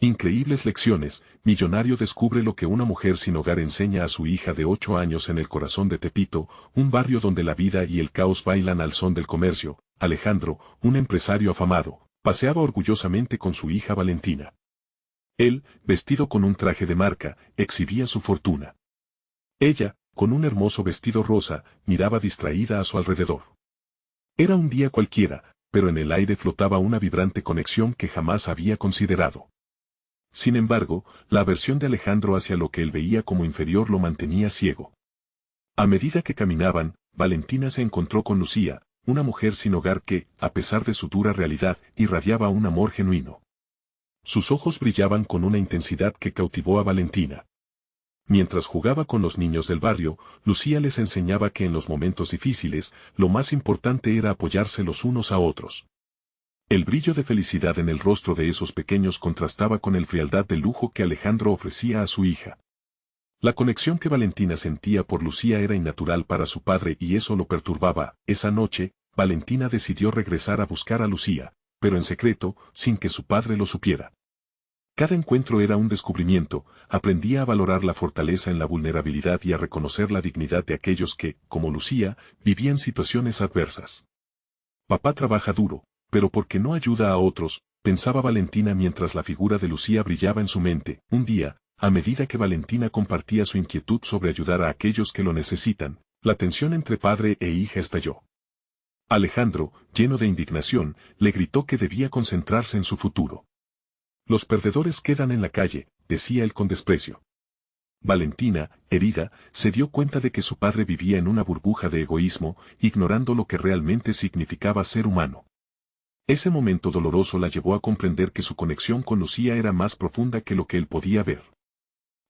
Increíbles lecciones, millonario descubre lo que una mujer sin hogar enseña a su hija de 8 años en el corazón de Tepito, un barrio donde la vida y el caos bailan al son del comercio. Alejandro, un empresario afamado, paseaba orgullosamente con su hija Valentina. Él, vestido con un traje de marca, exhibía su fortuna. Ella, con un hermoso vestido rosa, miraba distraída a su alrededor. Era un día cualquiera, pero en el aire flotaba una vibrante conexión que jamás había considerado. Sin embargo, la aversión de Alejandro hacia lo que él veía como inferior lo mantenía ciego. A medida que caminaban, Valentina se encontró con Lucía, una mujer sin hogar que, a pesar de su dura realidad, irradiaba un amor genuino. Sus ojos brillaban con una intensidad que cautivó a Valentina. Mientras jugaba con los niños del barrio, Lucía les enseñaba que en los momentos difíciles, lo más importante era apoyarse los unos a otros. El brillo de felicidad en el rostro de esos pequeños contrastaba con el frialdad de lujo que Alejandro ofrecía a su hija. La conexión que Valentina sentía por Lucía era innatural para su padre y eso lo perturbaba. Esa noche, Valentina decidió regresar a buscar a Lucía, pero en secreto, sin que su padre lo supiera. Cada encuentro era un descubrimiento, aprendía a valorar la fortaleza en la vulnerabilidad y a reconocer la dignidad de aquellos que, como Lucía, vivían situaciones adversas. Papá trabaja duro, pero ¿por qué no ayuda a otros?, pensaba Valentina mientras la figura de Lucía brillaba en su mente. Un día, a medida que Valentina compartía su inquietud sobre ayudar a aquellos que lo necesitan, la tensión entre padre e hija estalló. Alejandro, lleno de indignación, le gritó que debía concentrarse en su futuro. Los perdedores quedan en la calle, decía él con desprecio. Valentina, herida, se dio cuenta de que su padre vivía en una burbuja de egoísmo, ignorando lo que realmente significaba ser humano. Ese momento doloroso la llevó a comprender que su conexión con Lucía era más profunda que lo que él podía ver.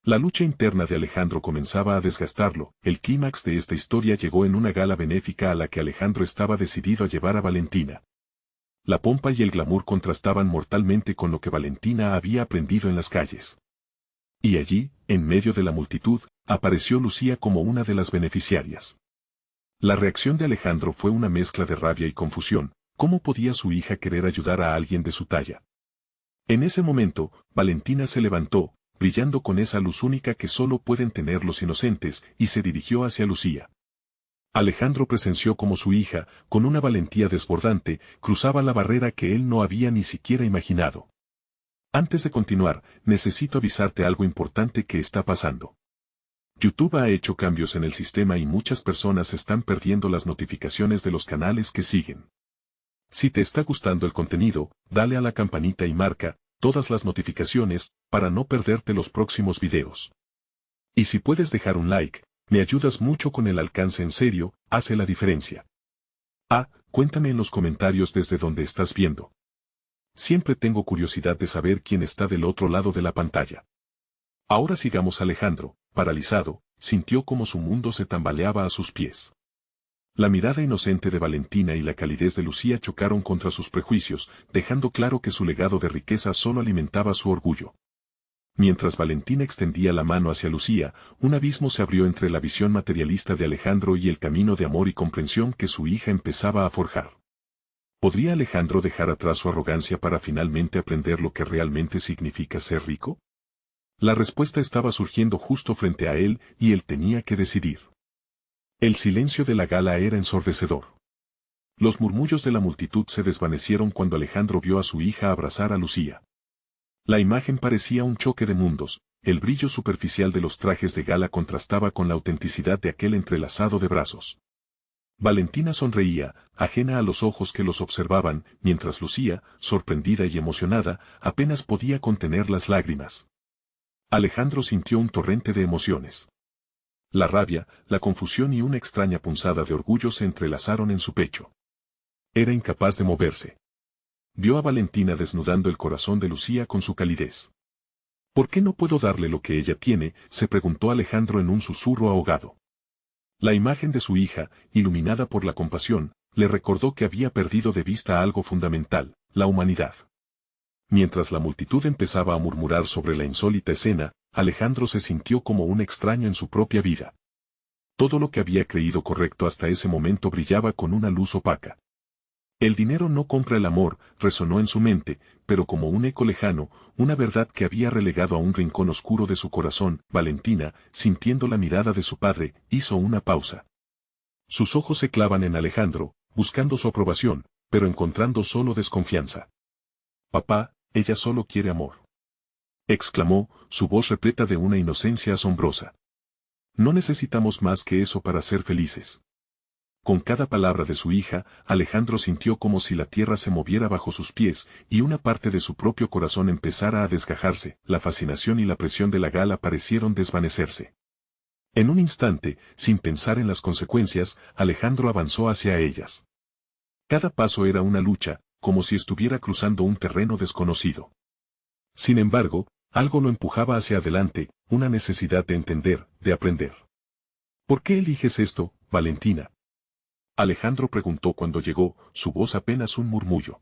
La lucha interna de Alejandro comenzaba a desgastarlo. El clímax de esta historia llegó en una gala benéfica a la que Alejandro estaba decidido a llevar a Valentina. La pompa y el glamour contrastaban mortalmente con lo que Valentina había aprendido en las calles. Y allí, en medio de la multitud, apareció Lucía como una de las beneficiarias. La reacción de Alejandro fue una mezcla de rabia y confusión. ¿Cómo podía su hija querer ayudar a alguien de su talla? En ese momento, Valentina se levantó, brillando con esa luz única que solo pueden tener los inocentes, y se dirigió hacia Lucía. Alejandro presenció cómo su hija, con una valentía desbordante, cruzaba la barrera que él no había ni siquiera imaginado. Antes de continuar, necesito avisarte algo importante que está pasando. YouTube ha hecho cambios en el sistema y muchas personas están perdiendo las notificaciones de los canales que siguen. Si te está gustando el contenido, dale a la campanita y marca todas las notificaciones para no perderte los próximos videos. Y si puedes dejar un like, me ayudas mucho con el alcance, en serio, hace la diferencia. Cuéntame en los comentarios desde donde estás viendo. Siempre tengo curiosidad de saber quién está del otro lado de la pantalla. Ahora sigamos. Alejandro, paralizado, sintió como su mundo se tambaleaba a sus pies. La mirada inocente de Valentina y la calidez de Lucía chocaron contra sus prejuicios, dejando claro que su legado de riqueza solo alimentaba su orgullo. Mientras Valentina extendía la mano hacia Lucía, un abismo se abrió entre la visión materialista de Alejandro y el camino de amor y comprensión que su hija empezaba a forjar. ¿Podría Alejandro dejar atrás su arrogancia para finalmente aprender lo que realmente significa ser rico? La respuesta estaba surgiendo justo frente a él y él tenía que decidir. El silencio de la gala era ensordecedor. Los murmullos de la multitud se desvanecieron cuando Alejandro vio a su hija abrazar a Lucía. La imagen parecía un choque de mundos. El brillo superficial de los trajes de gala contrastaba con la autenticidad de aquel entrelazado de brazos. Valentina sonreía, ajena a los ojos que los observaban, mientras Lucía, sorprendida y emocionada, apenas podía contener las lágrimas. Alejandro sintió un torrente de emociones. La rabia, la confusión y una extraña punzada de orgullo se entrelazaron en su pecho. Era incapaz de moverse. Vio a Valentina desnudando el corazón de Lucía con su calidez. ¿Por qué no puedo darle lo que ella tiene?, se preguntó Alejandro en un susurro ahogado. La imagen de su hija, iluminada por la compasión, le recordó que había perdido de vista algo fundamental, la humanidad. Mientras la multitud empezaba a murmurar sobre la insólita escena, Alejandro se sintió como un extraño en su propia vida. Todo lo que había creído correcto hasta ese momento brillaba con una luz opaca. El dinero no compra el amor, resonó en su mente, pero como un eco lejano, una verdad que había relegado a un rincón oscuro de su corazón. Valentina, sintiendo la mirada de su padre, hizo una pausa. Sus ojos se clavan en Alejandro, buscando su aprobación, pero encontrando solo desconfianza. Papá, ella solo quiere amor. Exclamó, su voz repleta de una inocencia asombrosa. No necesitamos más que eso para ser felices. Con cada palabra de su hija, Alejandro sintió como si la tierra se moviera bajo sus pies, y una parte de su propio corazón empezara a desgajarse. La fascinación y la presión de la gala parecieron desvanecerse. En un instante, sin pensar en las consecuencias, Alejandro avanzó hacia ellas. Cada paso era una lucha, como si estuviera cruzando un terreno desconocido. Sin embargo, algo lo empujaba hacia adelante, una necesidad de entender, de aprender. ¿Por qué eliges esto, Valentina? Alejandro preguntó cuando llegó, su voz apenas un murmullo.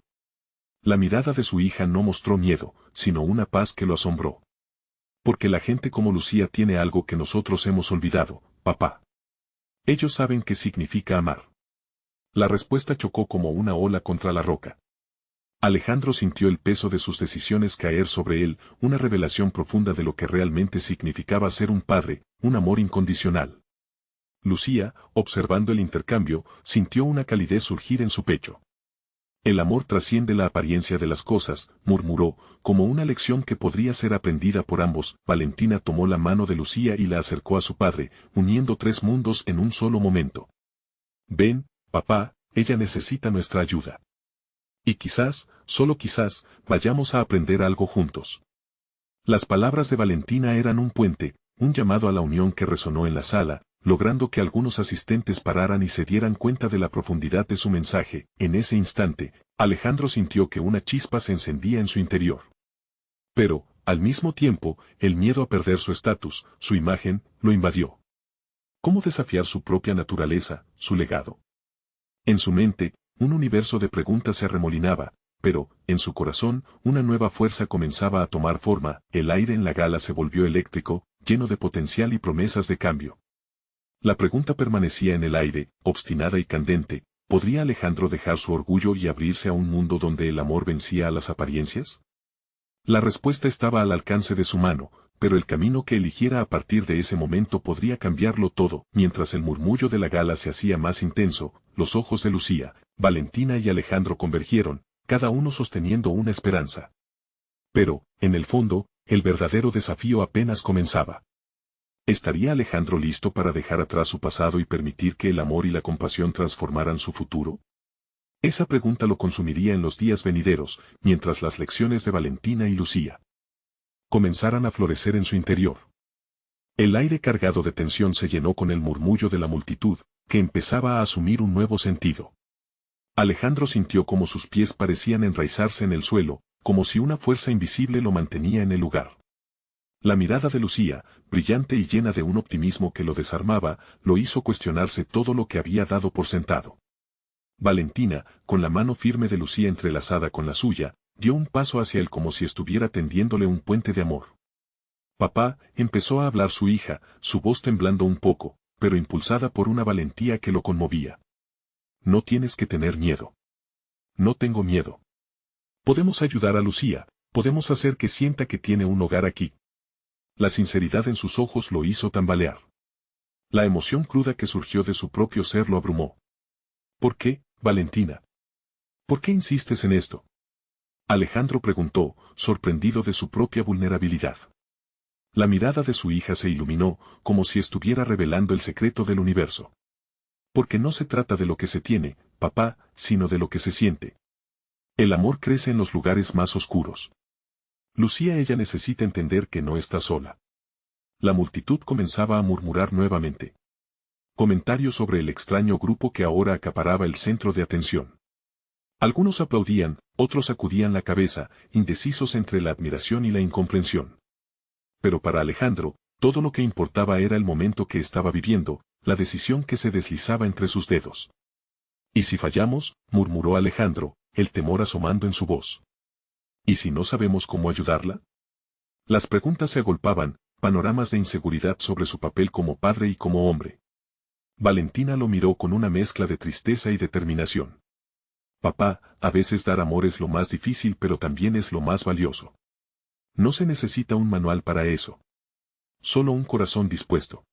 La mirada de su hija no mostró miedo, sino una paz que lo asombró. Porque la gente como Lucía tiene algo que nosotros hemos olvidado, papá. Ellos saben qué significa amar. La respuesta chocó como una ola contra la roca. Alejandro sintió el peso de sus decisiones caer sobre él, una revelación profunda de lo que realmente significaba ser un padre, un amor incondicional. Lucía, observando el intercambio, sintió una calidez surgir en su pecho. El amor trasciende la apariencia de las cosas, murmuró, como una lección que podría ser aprendida por ambos. Valentina tomó la mano de Lucía y la acercó a su padre, uniendo tres mundos en un solo momento. Ven, papá, ella necesita nuestra ayuda. Y quizás, solo quizás, vayamos a aprender algo juntos. Las palabras de Valentina eran un puente, un llamado a la unión que resonó en la sala, logrando que algunos asistentes pararan y se dieran cuenta de la profundidad de su mensaje. En ese instante, Alejandro sintió que una chispa se encendía en su interior. Pero, al mismo tiempo, el miedo a perder su estatus, su imagen, lo invadió. ¿Cómo desafiar su propia naturaleza, su legado? En su mente, un universo de preguntas se arremolinaba, pero, en su corazón, una nueva fuerza comenzaba a tomar forma. El aire en la gala se volvió eléctrico, lleno de potencial y promesas de cambio. La pregunta permanecía en el aire, obstinada y candente: ¿podría Alejandro dejar su orgullo y abrirse a un mundo donde el amor vencía a las apariencias? La respuesta estaba al alcance de su mano, pero el camino que eligiera a partir de ese momento podría cambiarlo todo. Mientras el murmullo de la gala se hacía más intenso, los ojos de Lucía, Valentina y Alejandro convergieron, cada uno sosteniendo una esperanza. Pero, en el fondo, el verdadero desafío apenas comenzaba. ¿Estaría Alejandro listo para dejar atrás su pasado y permitir que el amor y la compasión transformaran su futuro? Esa pregunta lo consumiría en los días venideros, mientras las lecciones de Valentina y Lucía comenzaran a florecer en su interior. El aire cargado de tensión se llenó con el murmullo de la multitud, que empezaba a asumir un nuevo sentido. Alejandro sintió como sus pies parecían enraizarse en el suelo, como si una fuerza invisible lo mantenía en el lugar. La mirada de Lucía, brillante y llena de un optimismo que lo desarmaba, lo hizo cuestionarse todo lo que había dado por sentado. Valentina, con la mano firme de Lucía entrelazada con la suya, dio un paso hacia él como si estuviera tendiéndole un puente de amor. Papá, empezó a hablar su hija, su voz temblando un poco, pero impulsada por una valentía que lo conmovía. No tienes que tener miedo. No tengo miedo. Podemos ayudar a Lucía, podemos hacer que sienta que tiene un hogar aquí. La sinceridad en sus ojos lo hizo tambalear. La emoción cruda que surgió de su propio ser lo abrumó. ¿Por qué, Valentina? ¿Por qué insistes en esto? Alejandro preguntó, sorprendido de su propia vulnerabilidad. La mirada de su hija se iluminó, como si estuviera revelando el secreto del universo. Porque no se trata de lo que se tiene, papá, sino de lo que se siente. El amor crece en los lugares más oscuros. Lucía, ella necesita entender que no está sola. La multitud comenzaba a murmurar nuevamente. Comentarios sobre el extraño grupo que ahora acaparaba el centro de atención. Algunos aplaudían, otros sacudían la cabeza, indecisos entre la admiración y la incomprensión. Pero para Alejandro, todo lo que importaba era el momento que estaba viviendo, la decisión que se deslizaba entre sus dedos. ¿Y si fallamos?, murmuró Alejandro, el temor asomando en su voz. ¿Y si no sabemos cómo ayudarla? Las preguntas se agolpaban, panoramas de inseguridad sobre su papel como padre y como hombre. Valentina lo miró con una mezcla de tristeza y determinación. Papá, a veces dar amor es lo más difícil pero también es lo más valioso. No se necesita un manual para eso. Solo un corazón dispuesto.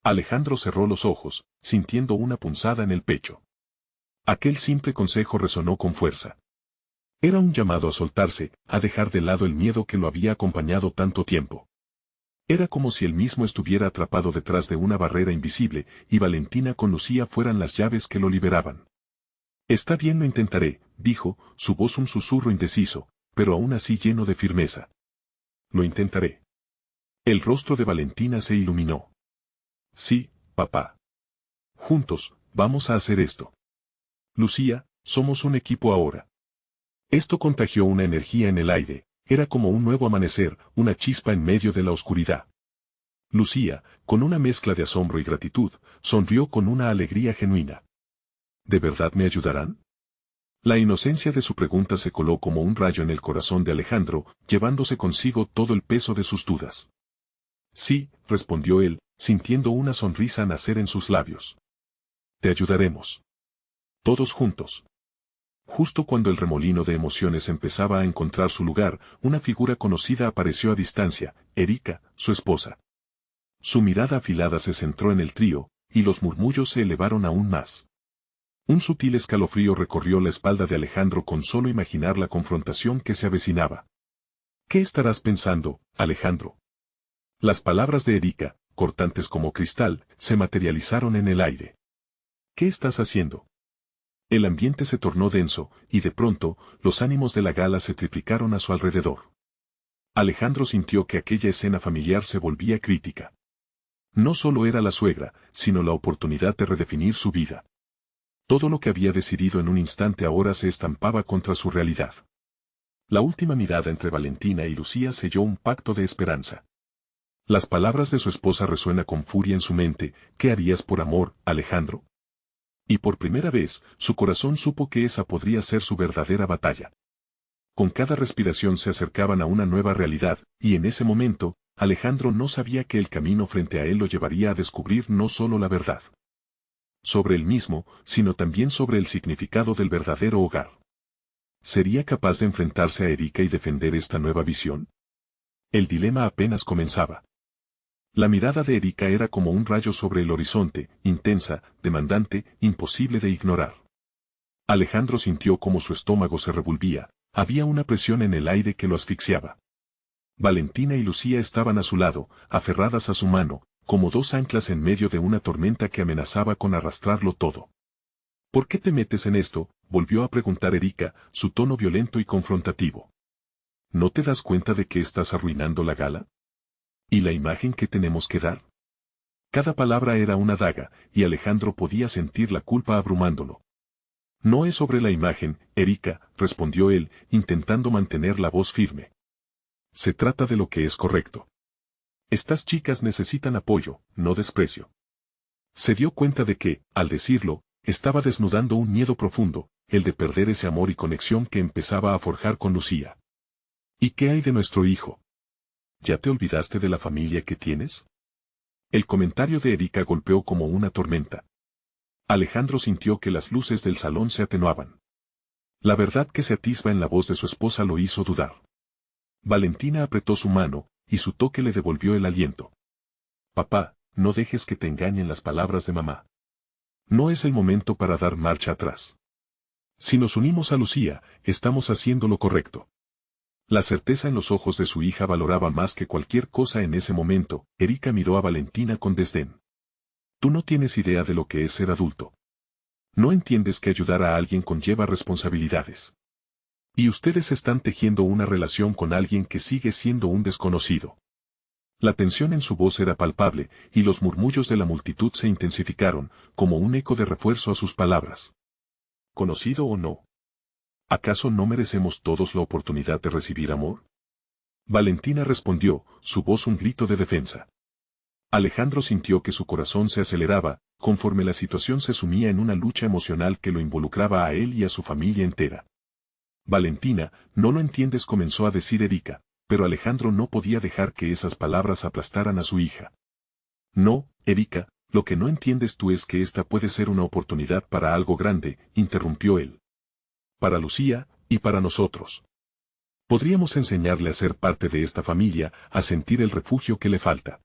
Alejandro cerró los ojos, sintiendo una punzada en el pecho. Aquel simple consejo resonó con fuerza. Era un llamado a soltarse, a dejar de lado el miedo que lo había acompañado tanto tiempo. Era como si él mismo estuviera atrapado detrás de una barrera invisible, y Valentina con Lucía fueran las llaves que lo liberaban. Está bien, lo intentaré, dijo, su voz un susurro indeciso, pero aún así lleno de firmeza. Lo intentaré. El rostro de Valentina se iluminó. Sí, papá. Juntos, vamos a hacer esto. Lucía, somos un equipo ahora. Esto contagió una energía en el aire, era como un nuevo amanecer, una chispa en medio de la oscuridad. Lucía, con una mezcla de asombro y gratitud, sonrió con una alegría genuina. ¿De verdad me ayudarán? La inocencia de su pregunta se coló como un rayo en el corazón de Alejandro, llevándose consigo todo el peso de sus dudas. Sí, respondió él, sintiendo una sonrisa nacer en sus labios. Te ayudaremos. Todos juntos. Justo cuando el remolino de emociones empezaba a encontrar su lugar, una figura conocida apareció a distancia, Erika, su esposa. Su mirada afilada se centró en el trío, y los murmullos se elevaron aún más. Un sutil escalofrío recorrió la espalda de Alejandro con solo imaginar la confrontación que se avecinaba. ¿Qué estarás pensando, Alejandro? Las palabras de Erika, cortantes como cristal, se materializaron en el aire. ¿Qué estás haciendo? El ambiente se tornó denso, y de pronto, los ánimos de la gala se triplicaron a su alrededor. Alejandro sintió que aquella escena familiar se volvía crítica. No solo era la suegra, sino la oportunidad de redefinir su vida. Todo lo que había decidido en un instante ahora se estampaba contra su realidad. La última mirada entre Valentina y Lucía selló un pacto de esperanza. Las palabras de su esposa resuenan con furia en su mente. ¿Qué harías por amor, Alejandro? Y por primera vez, su corazón supo que esa podría ser su verdadera batalla. Con cada respiración se acercaban a una nueva realidad, y en ese momento, Alejandro no sabía que el camino frente a él lo llevaría a descubrir no solo la verdad sobre él mismo, sino también sobre el significado del verdadero hogar. ¿Sería capaz de enfrentarse a Erika y defender esta nueva visión? El dilema apenas comenzaba. La mirada de Erika era como un rayo sobre el horizonte, intensa, demandante, imposible de ignorar. Alejandro sintió como su estómago se revolvía, había una presión en el aire que lo asfixiaba. Valentina y Lucía estaban a su lado, aferradas a su mano, como dos anclas en medio de una tormenta que amenazaba con arrastrarlo todo. ¿Por qué te metes en esto?, volvió a preguntar Erika, su tono violento y confrontativo. ¿No te das cuenta de que estás arruinando la gala? ¿Y la imagen que tenemos que dar? Cada palabra era una daga, y Alejandro podía sentir la culpa abrumándolo. No es sobre la imagen, Erika, respondió él, intentando mantener la voz firme. Se trata de lo que es correcto. Estas chicas necesitan apoyo, no desprecio. Se dio cuenta de que, al decirlo, estaba desnudando un miedo profundo, el de perder ese amor y conexión que empezaba a forjar con Lucía. ¿Y qué hay de nuestro hijo? ¿Ya te olvidaste de la familia que tienes? El comentario de Erika golpeó como una tormenta. Alejandro sintió que las luces del salón se atenuaban. La verdad que se atisba en la voz de su esposa lo hizo dudar. Valentina apretó su mano, y su toque le devolvió el aliento. Papá, no dejes que te engañen las palabras de mamá. No es el momento para dar marcha atrás. Si nos unimos a Lucía, estamos haciendo lo correcto. La certeza en los ojos de su hija valoraba más que cualquier cosa en ese momento. Erika miró a Valentina con desdén. Tú no tienes idea de lo que es ser adulto. No entiendes que ayudar a alguien conlleva responsabilidades. Y ustedes están tejiendo una relación con alguien que sigue siendo un desconocido. La tensión en su voz era palpable, y los murmullos de la multitud se intensificaron, como un eco de refuerzo a sus palabras. ¿Conocido o no? ¿Acaso no merecemos todos la oportunidad de recibir amor? Valentina respondió, su voz un grito de defensa. Alejandro sintió que su corazón se aceleraba, conforme la situación se sumía en una lucha emocional que lo involucraba a él y a su familia entera. Valentina, no lo entiendes, comenzó a decir Erika, pero Alejandro no podía dejar que esas palabras aplastaran a su hija. No, Erika, lo que no entiendes tú es que esta puede ser una oportunidad para algo grande, interrumpió él. para Lucía, y para nosotros. Podríamos enseñarle a ser parte de esta familia, a sentir el refugio que le falta.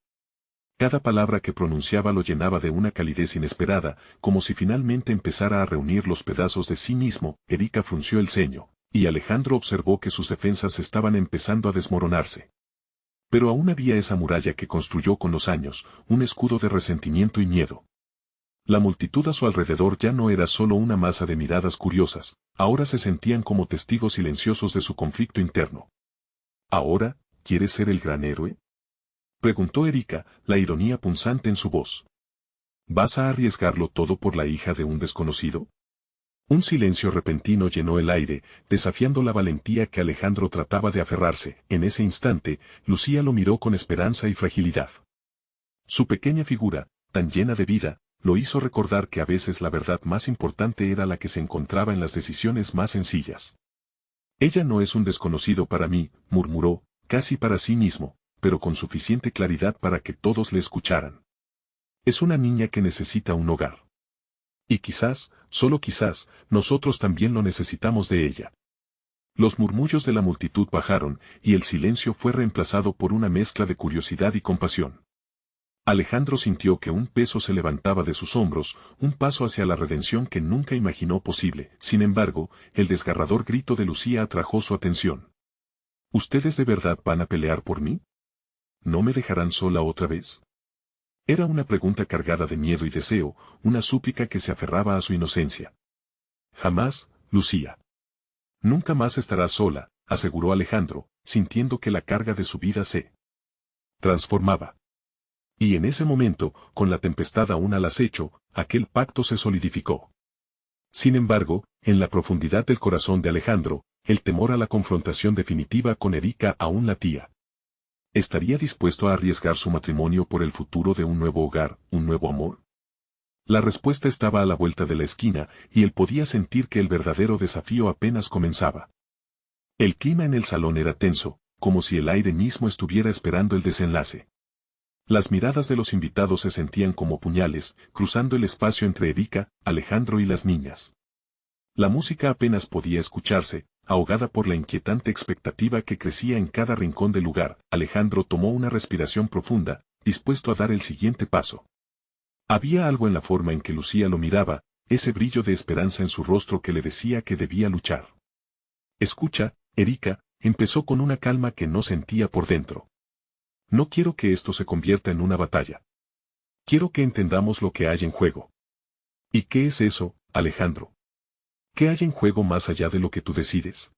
Cada palabra que pronunciaba lo llenaba de una calidez inesperada, como si finalmente empezara a reunir los pedazos de sí mismo. Erika frunció el ceño, y Alejandro observó que sus defensas estaban empezando a desmoronarse. Pero aún había esa muralla que construyó con los años, un escudo de resentimiento y miedo. La multitud a su alrededor ya no era solo una masa de miradas curiosas, ahora se sentían como testigos silenciosos de su conflicto interno. ¿Ahora, quieres ser el gran héroe?, preguntó Erika, la ironía punzante en su voz. ¿Vas a arriesgarlo todo por la hija de un desconocido? Un silencio repentino llenó el aire, desafiando la valentía que Alejandro trataba de aferrarse. En ese instante, Lucía lo miró con esperanza y fragilidad. Su pequeña figura, tan llena de vida, lo hizo recordar que a veces la verdad más importante era la que se encontraba en las decisiones más sencillas. Ella no es un desconocido para mí, murmuró, casi para sí mismo, pero con suficiente claridad para que todos le escucharan. Es una niña que necesita un hogar. Y quizás, solo quizás, nosotros también lo necesitamos de ella. Los murmullos de la multitud bajaron, y el silencio fue reemplazado por una mezcla de curiosidad y compasión. Alejandro sintió que un peso se levantaba de sus hombros, un paso hacia la redención que nunca imaginó posible. Sin embargo, el desgarrador grito de Lucía atrajo su atención. ¿Ustedes de verdad van a pelear por mí? ¿No me dejarán sola otra vez? Era una pregunta cargada de miedo y deseo, una súplica que se aferraba a su inocencia. Jamás, Lucía. Nunca más estarás sola, aseguró Alejandro, sintiendo que la carga de su vida se transformaba. Y en ese momento, con la tempestad aún al acecho, aquel pacto se solidificó. Sin embargo, en la profundidad del corazón de Alejandro, el temor a la confrontación definitiva con Erika aún latía. ¿Estaría dispuesto a arriesgar su matrimonio por el futuro de un nuevo hogar, un nuevo amor? La respuesta estaba a la vuelta de la esquina, y él podía sentir que el verdadero desafío apenas comenzaba. El clima en el salón era tenso, como si el aire mismo estuviera esperando el desenlace. Las miradas de los invitados se sentían como puñales, cruzando el espacio entre Erika, Alejandro y las niñas. La música apenas podía escucharse, ahogada por la inquietante expectativa que crecía en cada rincón del lugar. Alejandro tomó una respiración profunda, dispuesto a dar el siguiente paso. Había algo en la forma en que Lucía lo miraba, ese brillo de esperanza en su rostro que le decía que debía luchar. Escucha, Erika, empezó con una calma que no sentía por dentro. No quiero que esto se convierta en una batalla. Quiero que entendamos lo que hay en juego. ¿Y qué es eso, Alejandro? ¿Qué hay en juego más allá de lo que tú decides?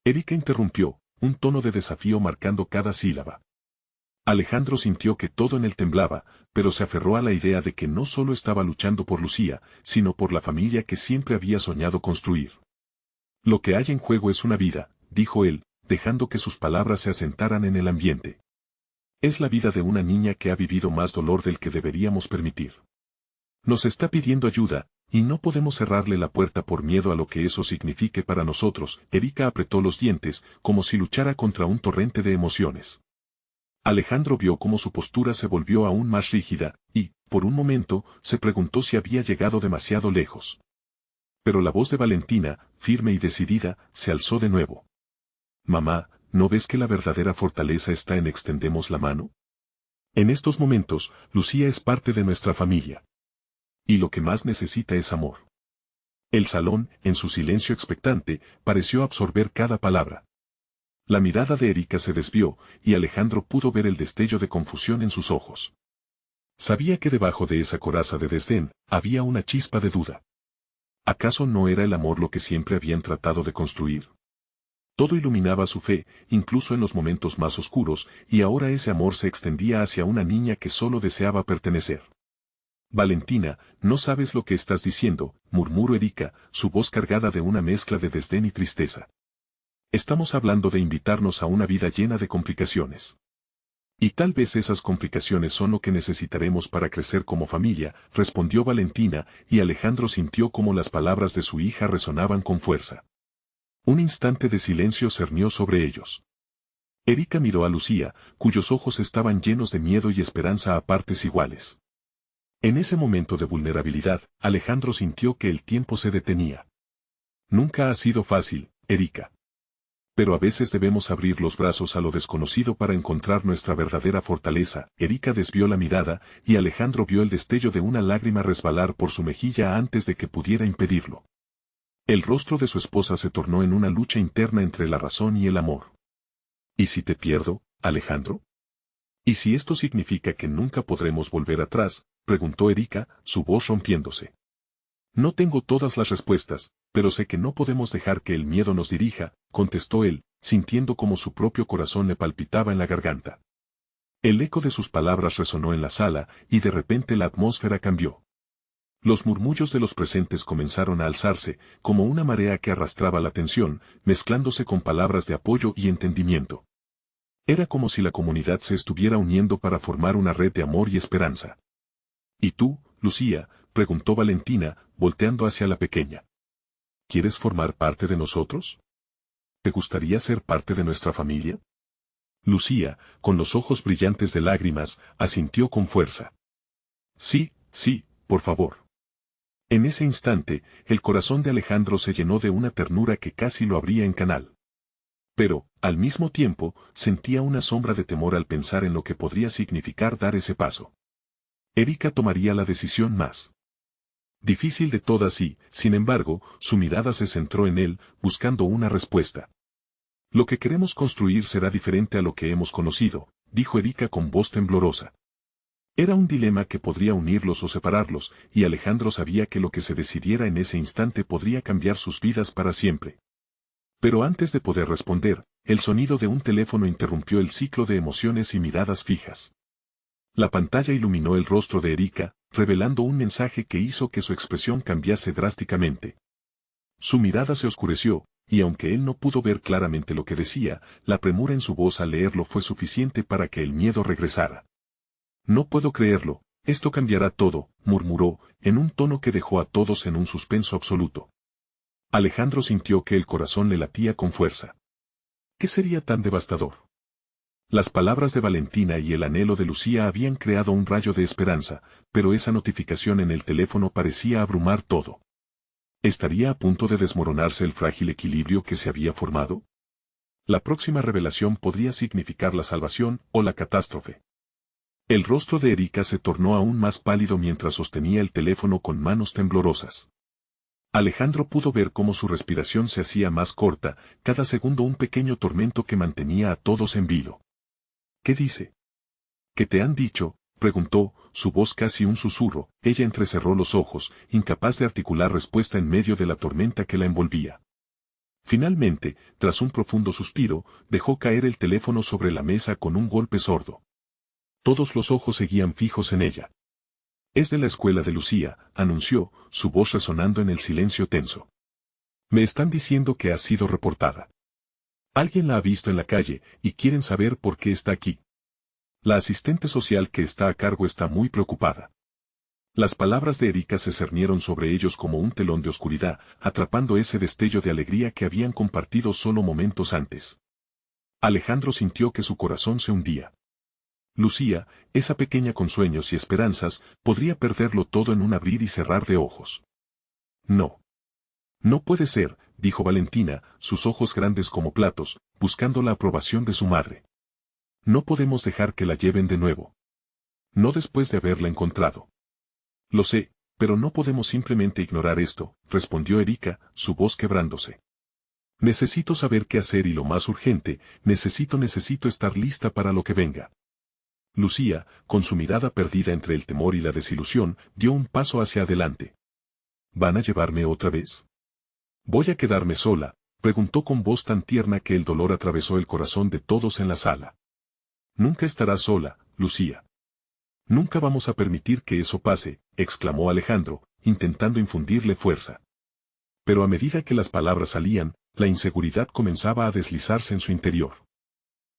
Erika interrumpió, un tono de desafío marcando cada sílaba. Alejandro sintió que todo en él temblaba, pero se aferró a la idea de que no solo estaba luchando por Lucía, sino por la familia que siempre había soñado construir. Lo que hay en juego es una vida, dijo él, dejando que sus palabras se asentaran en el ambiente. Es la vida de una niña que ha vivido más dolor del que deberíamos permitir. Nos está pidiendo ayuda, y no podemos cerrarle la puerta por miedo a lo que eso signifique para nosotros. Erika apretó los dientes, como si luchara contra un torrente de emociones. Alejandro vio cómo su postura se volvió aún más rígida, y, por un momento, se preguntó si había llegado demasiado lejos. Pero la voz de Valentina, firme y decidida, se alzó de nuevo. Mamá, ¿no ves que la verdadera fortaleza está en extendemos la mano? En estos momentos, Lucía es parte de nuestra familia. Y lo que más necesita es amor. El salón, en su silencio expectante, pareció absorber cada palabra. La mirada de Erika se desvió, y Alejandro pudo ver el destello de confusión en sus ojos. Sabía que debajo de esa coraza de desdén, había una chispa de duda. ¿Acaso no era el amor lo que siempre habían tratado de construir? Todo iluminaba su fe, incluso en los momentos más oscuros, y ahora ese amor se extendía hacia una niña que solo deseaba pertenecer. Valentina, no sabes lo que estás diciendo, murmuró Erika, su voz cargada de una mezcla de desdén y tristeza. Estamos hablando de invitarnos a una vida llena de complicaciones. Y tal vez esas complicaciones son lo que necesitaremos para crecer como familia, respondió Valentina, y Alejandro sintió como las palabras de su hija resonaban con fuerza. Un instante de silencio cernió sobre ellos. Erika miró a Lucía, cuyos ojos estaban llenos de miedo y esperanza a partes iguales. En ese momento de vulnerabilidad, Alejandro sintió que el tiempo se detenía. Nunca ha sido fácil, Erika. Pero a veces debemos abrir los brazos a lo desconocido para encontrar nuestra verdadera fortaleza. Erika desvió la mirada, y Alejandro vio el destello de una lágrima resbalar por su mejilla antes de que pudiera impedirlo. El rostro de su esposa se tornó en una lucha interna entre la razón y el amor. ¿Y si te pierdo, Alejandro? ¿Y si esto significa que nunca podremos volver atrás?, preguntó Erika, su voz rompiéndose. No tengo todas las respuestas, pero sé que no podemos dejar que el miedo nos dirija, contestó él, sintiendo como su propio corazón le palpitaba en la garganta. El eco de sus palabras resonó en la sala, y de repente la atmósfera cambió. Los murmullos de los presentes comenzaron a alzarse, como una marea que arrastraba la tensión, mezclándose con palabras de apoyo y entendimiento. Era como si la comunidad se estuviera uniendo para formar una red de amor y esperanza. ¿Y tú, Lucía?, preguntó Valentina, volteando hacia la pequeña. ¿Quieres formar parte de nosotros? ¿Te gustaría ser parte de nuestra familia? Lucía, con los ojos brillantes de lágrimas, asintió con fuerza. Sí, sí, por favor. En ese instante, el corazón de Alejandro se llenó de una ternura que casi lo abría en canal. Pero, al mismo tiempo, sentía una sombra de temor al pensar en lo que podría significar dar ese paso. Erika tomaría la decisión más difícil de todas y, sin embargo, su mirada se centró en él, buscando una respuesta. Lo que queremos construir será diferente a lo que hemos conocido, dijo Erika con voz temblorosa. Era un dilema que podría unirlos o separarlos, y Alejandro sabía que lo que se decidiera en ese instante podría cambiar sus vidas para siempre. Pero antes de poder responder, el sonido de un teléfono interrumpió el ciclo de emociones y miradas fijas. La pantalla iluminó el rostro de Erika, revelando un mensaje que hizo que su expresión cambiase drásticamente. Su mirada se oscureció, y aunque él no pudo ver claramente lo que decía, la premura en su voz al leerlo fue suficiente para que el miedo regresara. No puedo creerlo, esto cambiará todo, murmuró, en un tono que dejó a todos en un suspenso absoluto. Alejandro sintió que el corazón le latía con fuerza. ¿Qué sería tan devastador? Las palabras de Valentina y el anhelo de Lucía habían creado un rayo de esperanza, pero esa notificación en el teléfono parecía abrumar todo. ¿Estaría a punto de desmoronarse el frágil equilibrio que se había formado? La próxima revelación podría significar la salvación o la catástrofe. El rostro de Erika se tornó aún más pálido mientras sostenía el teléfono con manos temblorosas. Alejandro pudo ver cómo su respiración se hacía más corta, cada segundo un pequeño tormento que mantenía a todos en vilo. ¿Qué dice? ¿Qué te han dicho?, preguntó, su voz casi un susurro. Ella entrecerró los ojos, incapaz de articular respuesta en medio de la tormenta que la envolvía. Finalmente, tras un profundo suspiro, dejó caer el teléfono sobre la mesa con un golpe sordo. Todos los ojos seguían fijos en ella. Es de la escuela de Lucía, anunció, su voz resonando en el silencio tenso. Me están diciendo que ha sido reportada. Alguien la ha visto en la calle, y quieren saber por qué está aquí. La asistente social que está a cargo está muy preocupada. Las palabras de Erika se cernieron sobre ellos como un telón de oscuridad, atrapando ese destello de alegría que habían compartido solo momentos antes. Alejandro sintió que su corazón se hundía. Lucía, esa pequeña con sueños y esperanzas, podría perderlo todo en un abrir y cerrar de ojos. No. No puede ser, dijo Valentina, sus ojos grandes como platos, buscando la aprobación de su madre. No podemos dejar que la lleven de nuevo. No después de haberla encontrado. Lo sé, pero no podemos simplemente ignorar esto, respondió Erika, su voz quebrándose. Necesito saber qué hacer y lo más urgente, necesito estar lista para lo que venga. Lucía, con su mirada perdida entre el temor y la desilusión, dio un paso hacia adelante. ¿Van a llevarme otra vez? ¿Voy a quedarme sola?, preguntó con voz tan tierna que el dolor atravesó el corazón de todos en la sala. Nunca estarás sola, Lucía. Nunca vamos a permitir que eso pase, exclamó Alejandro, intentando infundirle fuerza. Pero a medida que las palabras salían, la inseguridad comenzaba a deslizarse en su interior.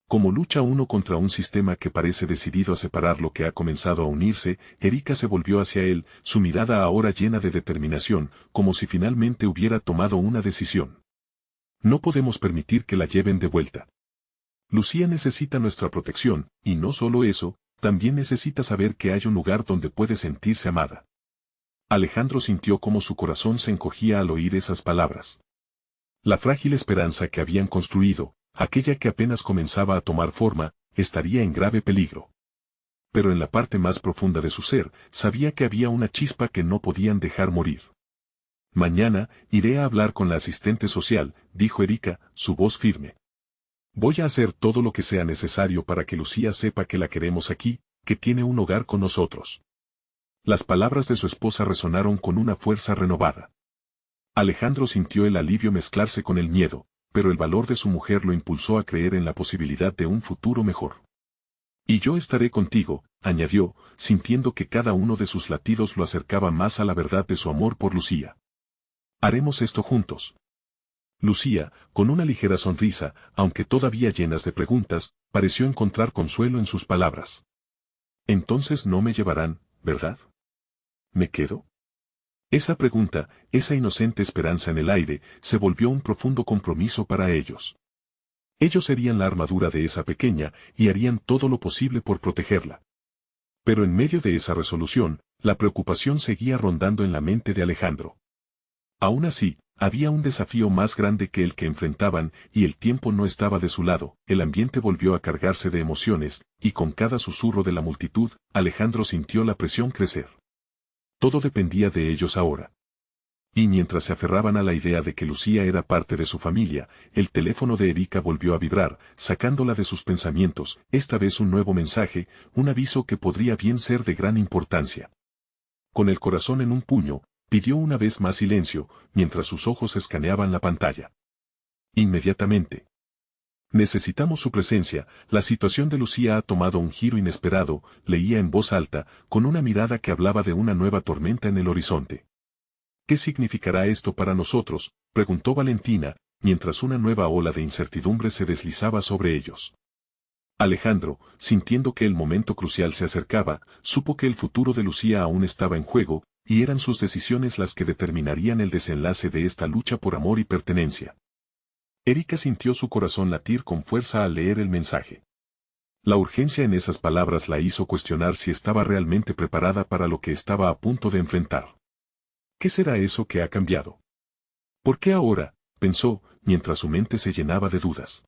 Como lucha uno contra un sistema que parece decidido a separar lo que ha comenzado a unirse, Erika se volvió hacia él, su mirada ahora llena de determinación, como si finalmente hubiera tomado una decisión. No podemos permitir que la lleven de vuelta. Lucía necesita nuestra protección, y no solo eso, también necesita saber que hay un lugar donde puede sentirse amada. Alejandro sintió cómo su corazón se encogía al oír esas palabras. La frágil esperanza que habían construido, aquella que apenas comenzaba a tomar forma, estaría en grave peligro. Pero en la parte más profunda de su ser, sabía que había una chispa que no podían dejar morir. Mañana, iré a hablar con la asistente social, dijo Erika, su voz firme. Voy a hacer todo lo que sea necesario para que Lucía sepa que la queremos aquí, que tiene un hogar con nosotros. Las palabras de su esposa resonaron con una fuerza renovada. Alejandro sintió el alivio mezclarse con el miedo, pero el valor de su mujer lo impulsó a creer en la posibilidad de un futuro mejor. Y yo estaré contigo, añadió, sintiendo que cada uno de sus latidos lo acercaba más a la verdad de su amor por Lucía. Haremos esto juntos. Lucía, con una ligera sonrisa, aunque todavía llenas de preguntas, pareció encontrar consuelo en sus palabras. Entonces no me llevarán, ¿verdad? ¿Me quedo? Esa pregunta, esa inocente esperanza en el aire, se volvió un profundo compromiso para ellos. Ellos serían la armadura de esa pequeña, y harían todo lo posible por protegerla. Pero en medio de esa resolución, la preocupación seguía rondando en la mente de Alejandro. Aún así, había un desafío más grande que el que enfrentaban, y el tiempo no estaba de su lado, el ambiente volvió a cargarse de emociones, y con cada susurro de la multitud, Alejandro sintió la presión crecer. Todo dependía de ellos ahora. Y mientras se aferraban a la idea de que Lucía era parte de su familia, el teléfono de Erika volvió a vibrar, sacándola de sus pensamientos, esta vez un nuevo mensaje, un aviso que podría bien ser de gran importancia. Con el corazón en un puño, pidió una vez más silencio, mientras sus ojos escaneaban la pantalla. Inmediatamente. Necesitamos su presencia, la situación de Lucía ha tomado un giro inesperado, leía en voz alta, con una mirada que hablaba de una nueva tormenta en el horizonte. ¿Qué significará esto para nosotros?, preguntó Valentina, mientras una nueva ola de incertidumbre se deslizaba sobre ellos. Alejandro, sintiendo que el momento crucial se acercaba, supo que el futuro de Lucía aún estaba en juego, y eran sus decisiones las que determinarían el desenlace de esta lucha por amor y pertenencia. Erika sintió su corazón latir con fuerza al leer el mensaje. La urgencia en esas palabras la hizo cuestionar si estaba realmente preparada para lo que estaba a punto de enfrentar. ¿Qué será eso que ha cambiado? ¿Por qué ahora?, pensó, mientras su mente se llenaba de dudas.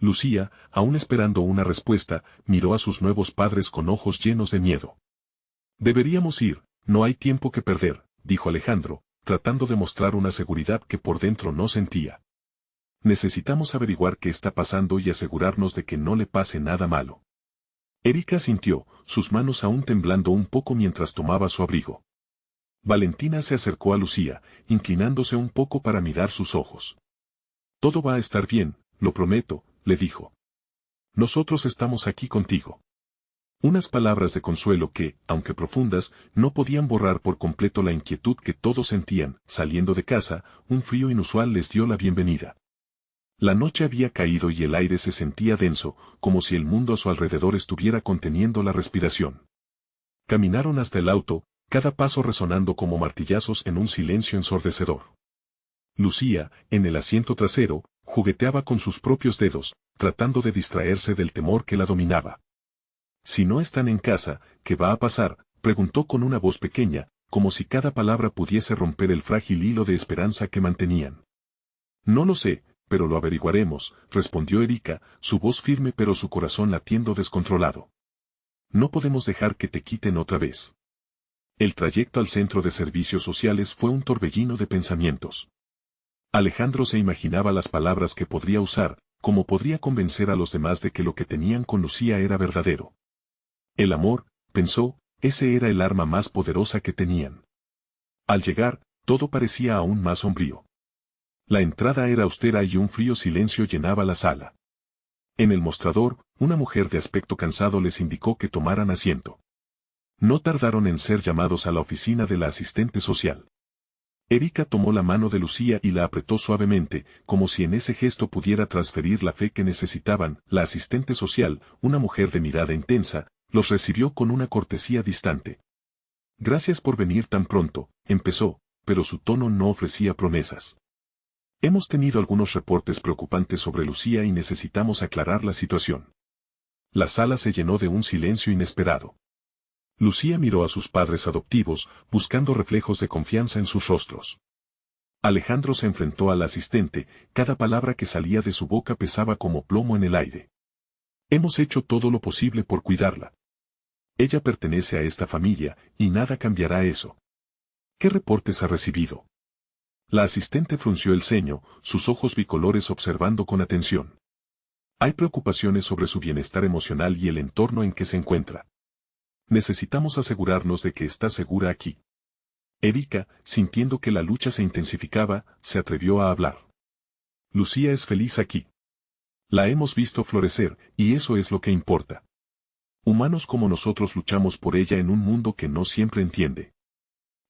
Lucía, aún esperando una respuesta, miró a sus nuevos padres con ojos llenos de miedo. Deberíamos ir, no hay tiempo que perder, dijo Alejandro, tratando de mostrar una seguridad que por dentro no sentía. Necesitamos averiguar qué está pasando y asegurarnos de que no le pase nada malo. Erika sintió, sus manos aún temblando un poco mientras tomaba su abrigo. Valentina se acercó a Lucía, inclinándose un poco para mirar sus ojos. Todo va a estar bien, lo prometo, le dijo. Nosotros estamos aquí contigo. Unas palabras de consuelo que, aunque profundas, no podían borrar por completo la inquietud que todos sentían. Saliendo de casa, un frío inusual les dio la bienvenida. La noche había caído y el aire se sentía denso, como si el mundo a su alrededor estuviera conteniendo la respiración. Caminaron hasta el auto, cada paso resonando como martillazos en un silencio ensordecedor. Lucía, en el asiento trasero, jugueteaba con sus propios dedos, tratando de distraerse del temor que la dominaba. Si no están en casa, ¿qué va a pasar?, preguntó con una voz pequeña, como si cada palabra pudiese romper el frágil hilo de esperanza que mantenían. No lo sé, pero lo averiguaremos, respondió Erika, su voz firme pero su corazón latiendo descontrolado. No podemos dejar que te quiten otra vez. El trayecto al centro de servicios sociales fue un torbellino de pensamientos. Alejandro se imaginaba las palabras que podría usar, cómo podría convencer a los demás de que lo que tenían con Lucía era verdadero. El amor, pensó, ese era el arma más poderosa que tenían. Al llegar, todo parecía aún más sombrío. La entrada era austera y un frío silencio llenaba la sala. En el mostrador, una mujer de aspecto cansado les indicó que tomaran asiento. No tardaron en ser llamados a la oficina de la asistente social. Erika tomó la mano de Lucía y la apretó suavemente, como si en ese gesto pudiera transferir la fe que necesitaban. La asistente social, una mujer de mirada intensa, los recibió con una cortesía distante. Gracias por venir tan pronto, empezó, pero su tono no ofrecía promesas. Hemos tenido algunos reportes preocupantes sobre Lucía y necesitamos aclarar la situación. La sala se llenó de un silencio inesperado. Lucía miró a sus padres adoptivos, buscando reflejos de confianza en sus rostros. Alejandro se enfrentó al asistente, cada palabra que salía de su boca pesaba como plomo en el aire. Hemos hecho todo lo posible por cuidarla. Ella pertenece a esta familia, y nada cambiará eso. ¿Qué reportes ha recibido? La asistente frunció el ceño, sus ojos bicolores observando con atención. Hay preocupaciones sobre su bienestar emocional y el entorno en que se encuentra. Necesitamos asegurarnos de que está segura aquí. Erika, sintiendo que la lucha se intensificaba, se atrevió a hablar. Lucía es feliz aquí. La hemos visto florecer, y eso es lo que importa. Humanos como nosotros luchamos por ella en un mundo que no siempre entiende.